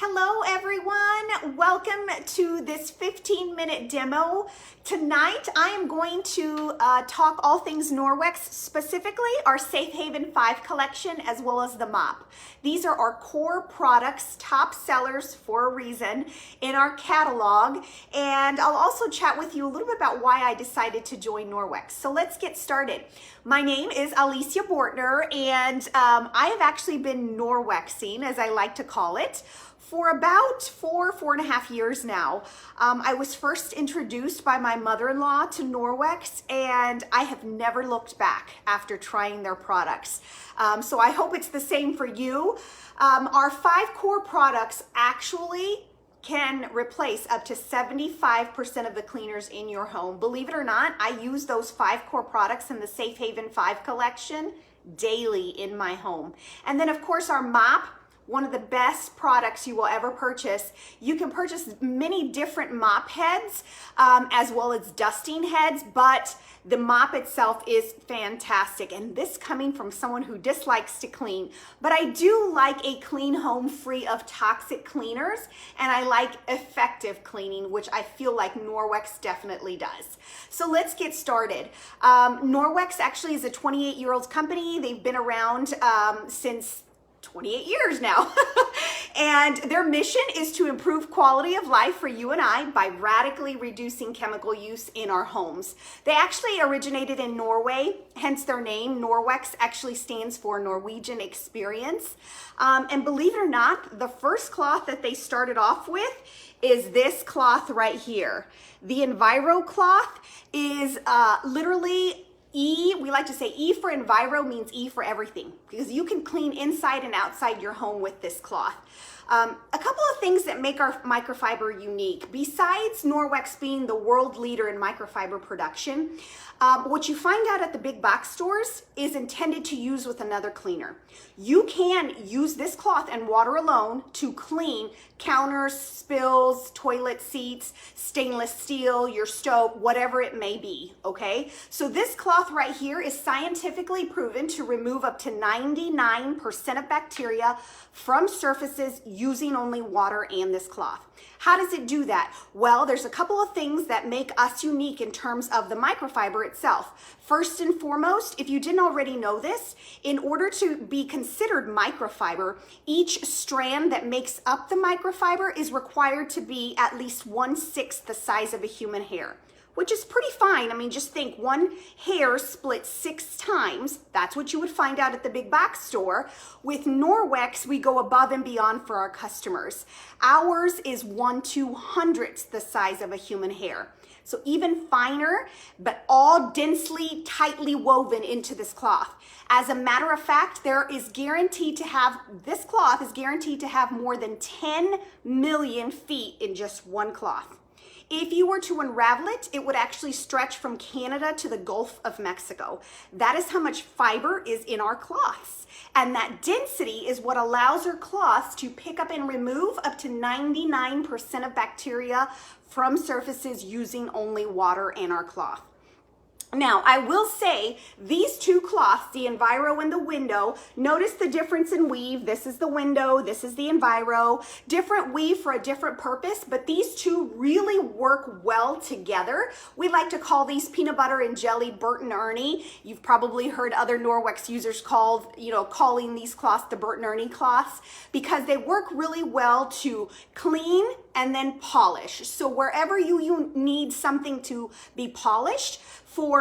Hello everyone, welcome to this 15-minute demo. Tonight I am going to talk all things Norwex, specifically our Safe Haven 5 collection as well as the mop. These are our core products, top sellers for a reason in our catalog, and I'll also chat with you a little bit about why I decided to join Norwex. So let's get started. My name is Alicia Bortner, and I have actually been Norwexing, as I like to call it, for about four and a half years now. I was first introduced by my mother-in-law to Norwex, and I have never looked back after trying their products. So I hope it's the same for you. Our 5 core products actually can replace up to 75% of the cleaners in your home. Believe it or not, I use those 5 core products in the Safe Haven 5 collection daily in my home. And then of course our mop, one of the best products you will ever purchase. You can purchase many different mop heads as well as dusting heads, but the mop itself is fantastic. And this coming from someone who dislikes to clean, but I do like a clean home free of toxic cleaners, and I like effective cleaning, which I feel like Norwex definitely does. So let's get started. Norwex actually is a 28-year-old company. They've been around since 28 years now. And their mission is to improve quality of life for you and I by radically reducing chemical use in our homes. They actually originated in Norway, hence their name. Norwex actually stands for Norwegian Experience. And believe it or not, the first cloth that they started off with is this cloth right here. The Enviro cloth is literally we like to say E for Enviro means E for everything, because you can clean inside and outside your home with this cloth. A couple of things that make our microfiber unique, besides Norwex being the world leader in microfiber production, what you find out at the big box stores is intended to use with another cleaner. You can use this cloth and water alone to clean counters, spills, toilet seats, stainless steel, your stove, whatever it may be, okay? So this cloth right here is scientifically proven to remove up to 99% of bacteria from surfaces using only water and this cloth. How does it do that? Well, there's a couple of things that make us unique in terms of the microfiber itself. First and foremost, if you didn't already know this, in order to be considered microfiber, each strand that makes up the microfiber is required to be at least 1/6 the size of a human hair, which is pretty fine. I mean, just think, one hair split 6 times. That's what you would find out at the big box store. With Norwex, we go above and beyond for our customers. Ours is 1/200th the size of a human hair. So even finer, but all densely, tightly woven into this cloth. As a matter of fact, this cloth is guaranteed to have more than 10 million feet in just one cloth. If you were to unravel it, it would actually stretch from Canada to the Gulf of Mexico. That is how much fiber is in our cloths. And that density is what allows our cloths to pick up and remove up to 99% of bacteria from surfaces using only water and our cloth. Now, I will say these 2 cloths, the Enviro and the Window, notice the difference in weave. This is the Window, this is the Enviro. Different weave for a different purpose, but these 2 really work well together. We like to call these peanut butter and jelly Bert and Ernie. You've probably heard other Norwex users calling these cloths the Bert and Ernie cloths, because they work really well to clean and then polish. So wherever you need something to be polished, for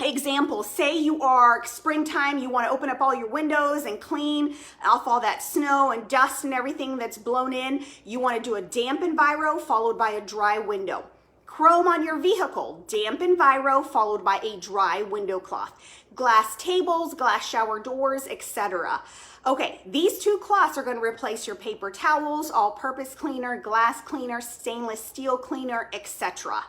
example, say you are springtime, you want to open up all your windows and clean off all that snow and dust and everything that's blown in. You want to do a damp Enviro followed by a dry window. Chrome on your vehicle, damp Enviro followed by a dry window cloth. Glass tables, glass shower doors, etc. Okay, these 2 cloths are going to replace your paper towels, all-purpose cleaner, glass cleaner, stainless steel cleaner, etc.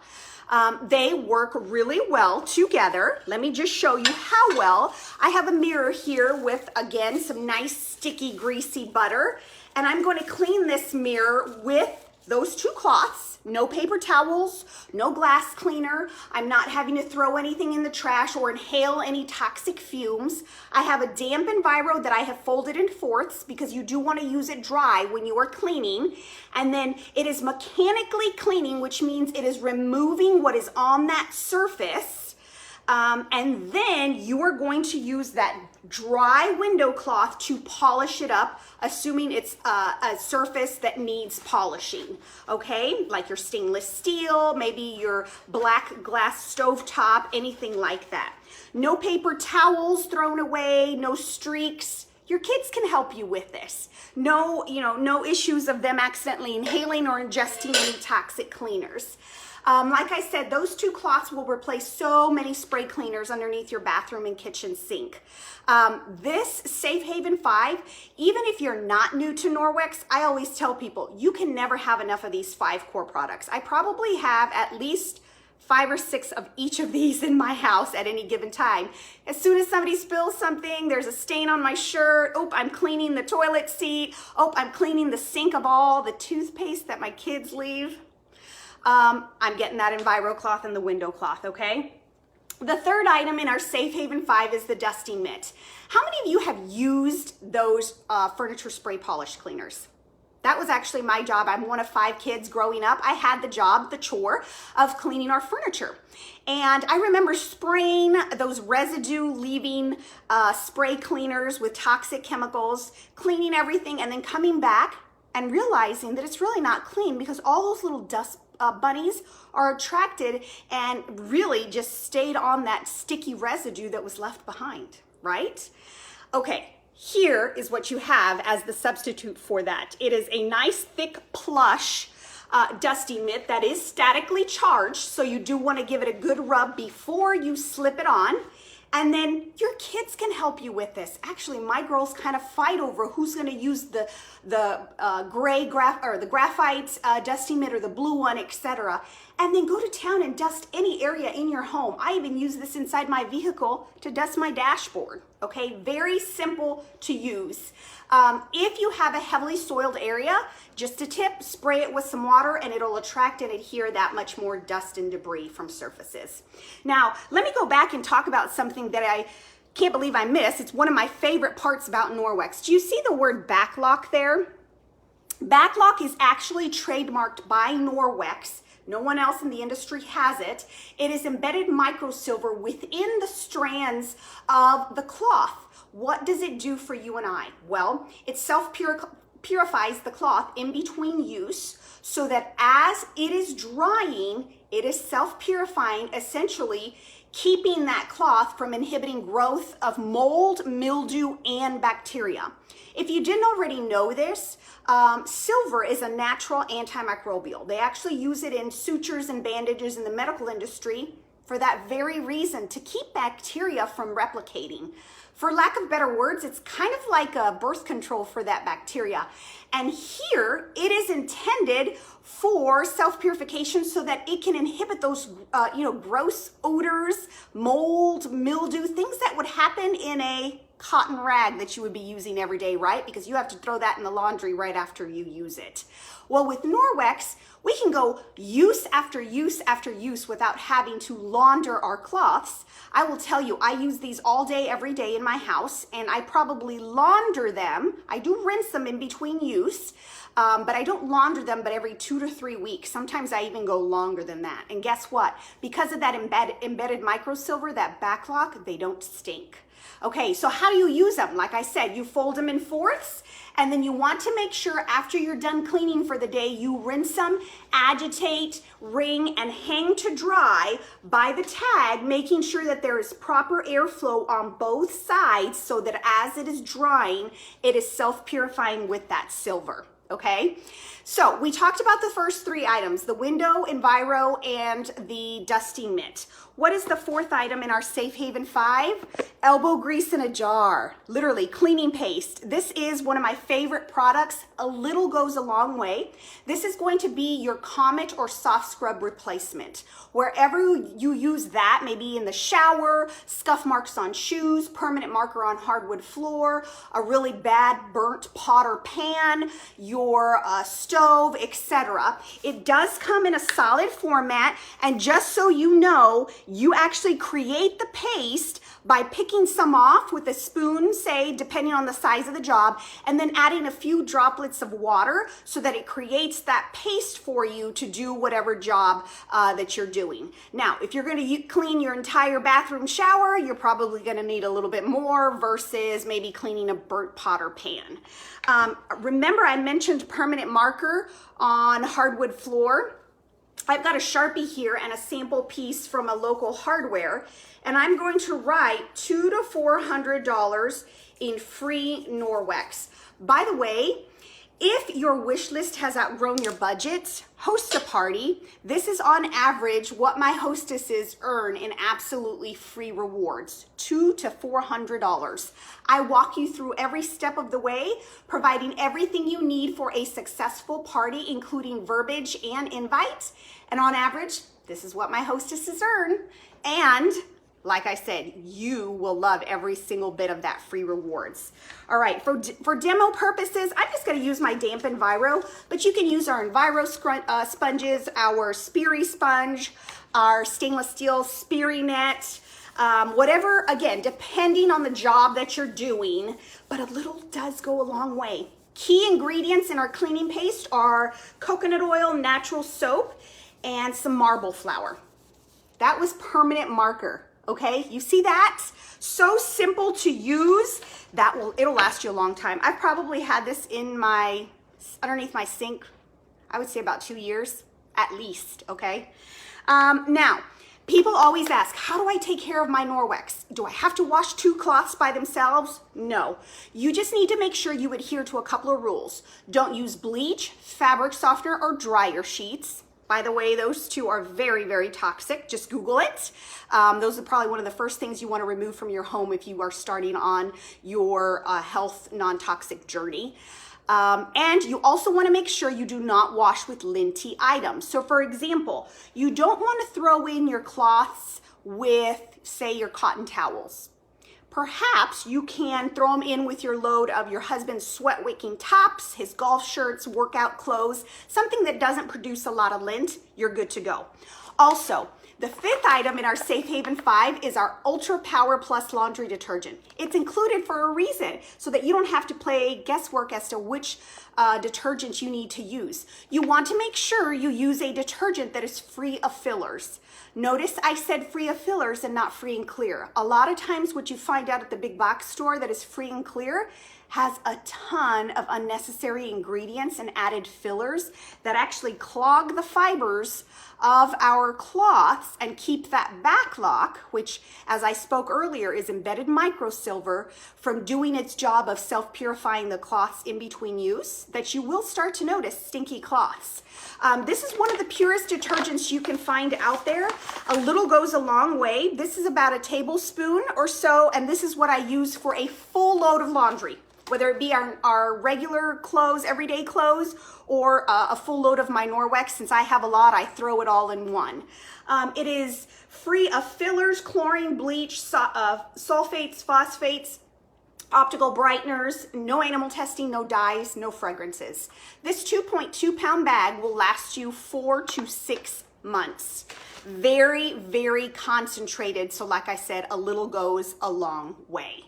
They work really well together. Let me just show you how well. I have a mirror here with, again, some nice sticky greasy butter, and I'm going to clean this mirror with those two cloths, no paper towels, no glass cleaner. I'm not having to throw anything in the trash or inhale any toxic fumes. I have a damp Enviro that I have folded in fourths because you do want to use it dry when you are cleaning. And then it is mechanically cleaning, which means it is removing what is on that surface. And then you are going to use that dry window cloth to polish it up, assuming it's a surface that needs polishing, okay? Like your stainless steel, maybe your black glass stovetop, anything like that. No paper towels thrown away, no streaks. Your kids can help you with this. No, no issues of them accidentally inhaling or ingesting any toxic cleaners. Like I said, those two cloths will replace so many spray cleaners underneath your bathroom and kitchen sink. This Safe Haven 5, even if you're not new to Norwex, I always tell people, you can never have enough of these 5 core products. I probably have at least 5 or 6 of each of these in my house at any given time. As soon as somebody spills something, there's a stain on my shirt, oh, I'm cleaning the toilet seat, oh, I'm cleaning the sink of all the toothpaste that my kids leave. I'm getting that Enviro cloth and the window cloth, okay? The third item in our Safe Haven 5 is the dusting mitt. How many of you have used those furniture spray polish cleaners? That was actually my job. I'm one of 5 kids growing up. I had the job, the chore of cleaning our furniture. And I remember spraying those residue leaving spray cleaners with toxic chemicals, cleaning everything, and then coming back and realizing that it's really not clean because all those little dust bunnies are attracted and really just stayed on that sticky residue that was left behind, right? Okay, here is what you have as the substitute for that. It is a nice thick plush dusting mitt that is statically charged, so you do want to give it a good rub before you slip it on. And then your kids can help you with this. Actually, my girls kind of fight over who's going to use the graphite dusting mitt or the blue one, etc. And then go to town and dust any area in your home. I even use this inside my vehicle to dust my dashboard. Okay, very simple to use. If you have a heavily soiled area, just a tip, spray it with some water and it'll attract and adhere that much more dust and debris from surfaces. Now, let me go back and talk about something that I can't believe I missed. It's one of my favorite parts about Norwex. Do you see the word backlock there? Backlock is actually trademarked by Norwex. No one else in the industry has it. It is embedded microsilver within the strands of the cloth. What does it do for you and I? Well, it self-purifies the cloth in between use so that as it is drying, it is self-purifying, essentially keeping that cloth from inhibiting growth of mold, mildew, and bacteria. If you didn't already know this, silver is a natural antimicrobial. They actually use it in sutures and bandages in the medical industry for that very reason, to keep bacteria from replicating. For lack of better words, it's kind of like a birth control for that bacteria. And here it is intended for self-purification so that it can inhibit those gross odors, mold, mildew, things that would happen in a cotton rag that you would be using every day, right? Because you have to throw that in the laundry right after you use it. Well, with Norwex, we can go use after use after use without having to launder our cloths. I will tell you, I use these all day, every day in my house, and I probably launder them. I do rinse them in between use, but I don't launder them but every 2 to 3 weeks. Sometimes I even go longer than that. And guess what? Because of that embedded microsilver, that backlock, they don't stink. Okay, so how do you use them? Like I said, you fold them in fourths, and then you want to make sure after you're done cleaning for the day, you rinse them, agitate, wring, and hang to dry by the tag, making sure that there is proper airflow on both sides so that as it is drying, it is self-purifying with that silver. Okay, so we talked about the first 3 items, the window, Enviro, and the dusting mitt. What is the 4th item in our Safe Haven 5? elbow grease in a jar, literally cleaning paste. This is one of my favorite products. A little goes a long way. This is going to be your Comet or soft scrub replacement. Wherever you use that, maybe in the shower, scuff marks on shoes, permanent marker on hardwood floor, a really bad burnt pot or pan, your stove, etc. It does come in a solid format, and just so you know, you actually create the paste by picking some off with a spoon, say, depending on the size of the job, and then adding a few droplets of water so that it creates that paste for you to do whatever job that you're doing. Now, if you're going to clean your entire bathroom shower, you're probably going to need a little bit more versus maybe cleaning a burnt pot or pan. Remember, I mentioned permanent marker on hardwood floor. I've got a Sharpie here and a sample piece from a local hardware, and I'm going to write $200 to $400 in free Norwex. By the way, if your wish list has outgrown your budget, host a party. This is on average what my hostesses earn in absolutely free rewards, $200 to $400. I walk you through every step of the way, providing everything you need for a successful party, including verbiage and invite. And on average, this is what my hostesses earn. And like I said, you will love every single bit of that free rewards. All right, for demo purposes, I'm just gonna use my damp Enviro, but you can use our Enviro sponges, our Speary sponge, our stainless steel Speary net, whatever, again, depending on the job that you're doing, but a little does go a long way. Key ingredients in our cleaning paste are coconut oil, natural soap, and some marble flour. That was permanent marker. Okay, you see that? So simple to use that it'll last you a long time. I've probably had this in underneath my sink, I would say about 2 years at least, okay? Now, people always ask, how do I take care of my Norwex? Do I have to wash 2 cloths by themselves? No, you just need to make sure you adhere to a couple of rules. Don't use bleach, fabric softener, or dryer sheets. By the way, those 2 are very, very toxic. Just Google it. Those are probably one of the first things you want to remove from your home if you are starting on your health non-toxic journey. And you also want to make sure you do not wash with linty items. So for example, you don't want to throw in your cloths with, say, your cotton towels. Perhaps you can throw them in with your load of your husband's sweat-wicking tops, his golf shirts, workout clothes, something that doesn't produce a lot of lint. You're good to go. Also, the 5th item in our Safe Haven 5 is our Ultra Power Plus laundry detergent. It's included for a reason, so that you don't have to play guesswork as to which detergent you need to use. You want to make sure you use a detergent that is free of fillers. Notice I said free of fillers and not free and clear. A lot of times what you find out at the big box store that is free and clear has a ton of unnecessary ingredients and added fillers that actually clog the fibers of our cloths and keep that backlock, which, as I spoke earlier, is embedded microsilver, from doing its job of self-purifying the cloths in between use, that you will start to notice stinky cloths. This is one of the purest detergents you can find out there. A little goes a long way. This is about a tablespoon or so, and this is what I use for a full load of laundry, whether it be our regular clothes, everyday clothes, or a full load of my Norwex. Since I have a lot, I throw it all in one. It is free of fillers, chlorine, bleach, sulfates, phosphates, optical brighteners, no animal testing, no dyes, no fragrances. This 2.2 pound bag will last you 4 to 6 months. Very, very concentrated. So like I said, a little goes a long way.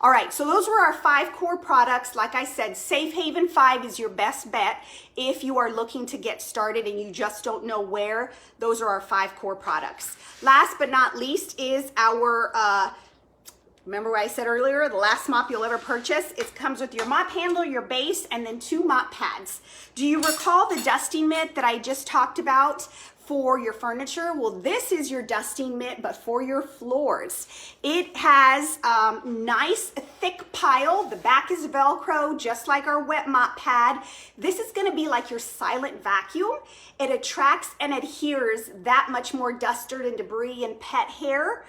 All right, so those were our 5 core products. Like I said, Safe Haven 5 is your best bet if you are looking to get started and you just don't know where. Those are our 5 core products. Last but not least is our, remember what I said earlier, the last mop you'll ever purchase? It comes with your mop handle, your base, and then 2 mop pads. Do you recall the dusting mitt that I just talked about for your furniture? Well, this is your dusting mitt, but for your floors. It has nice thick pile. The back is Velcro, just like our wet mop pad. This is gonna be like your silent vacuum. It attracts and adheres that much more dust, dirt, and debris and pet hair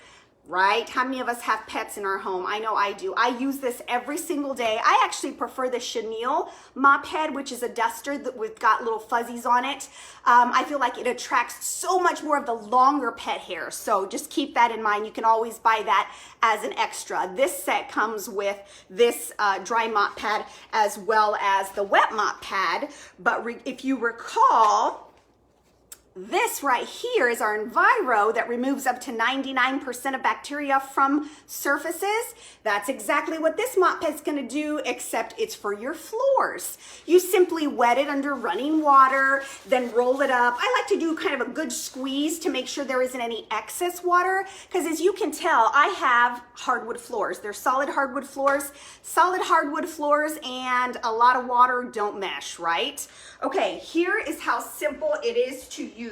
right? How many of us have pets in our home? I know I do. I use this every single day. I actually prefer the chenille mop head, which is a duster that we've got little fuzzies on it. I feel like it attracts so much more of the longer pet hair. So just keep that in mind. You can always buy that as an extra. This set comes with this dry mop pad as well as the wet mop pad. But if you recall, this right here is our Enviro that removes up to 99% of bacteria from surfaces. That's exactly what this mop pad's gonna do, except it's for your floors. You simply wet it under running water, then roll it up. I like to do kind of a good squeeze to make sure there isn't any excess water, because as you can tell, I have hardwood floors. They're solid hardwood floors. Solid hardwood floors and a lot of water don't mesh, right? Okay, here is how simple it is to use.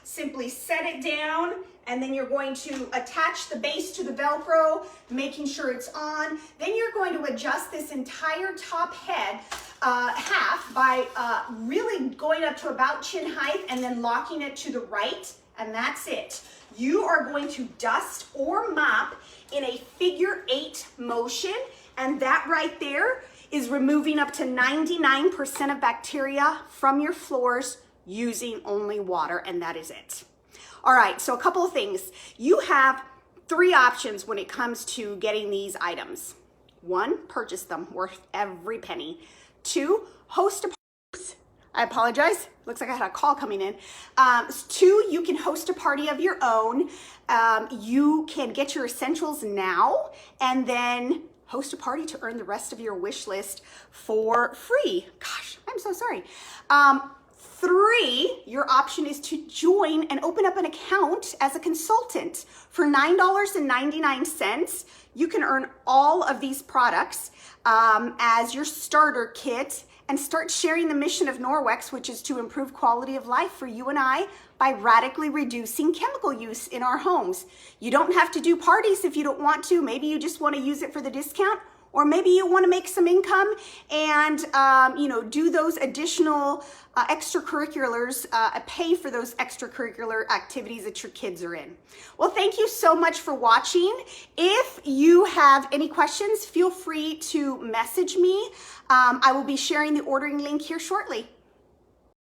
Simply set it down, and then you're going to attach the base to the Velcro, making sure it's on. Then you're going to adjust this entire top head half by really going up to about chin height and then locking it to the right, and that's it. You are going to dust or mop in a figure 8 motion, and that right there is removing up to 99% of bacteria from your floors using only water, and that is it. All right, so a couple of things. You have 3 options when it comes to getting these items. 1, purchase them, worth every penny. 2, host a party. I apologize, looks like I had a call coming in. 2, you can host a party of your own. You can get your essentials now and then host a party to earn the rest of your wish list for free. Gosh, I'm so sorry. 3, your option is to join and open up an account as a consultant. For $9.99, you can earn all of these products as your starter kit and start sharing the mission of Norwex, which is to improve quality of life for you and I by radically reducing chemical use in our homes. You don't have to do parties if you don't want to. Maybe you just want to use it for the discount, or maybe you want to make some income and do those additional extracurriculars, pay for those extracurricular activities that your kids are in. Well, thank you so much for watching. If you have any questions, feel free to message me. I will be sharing the ordering link here shortly.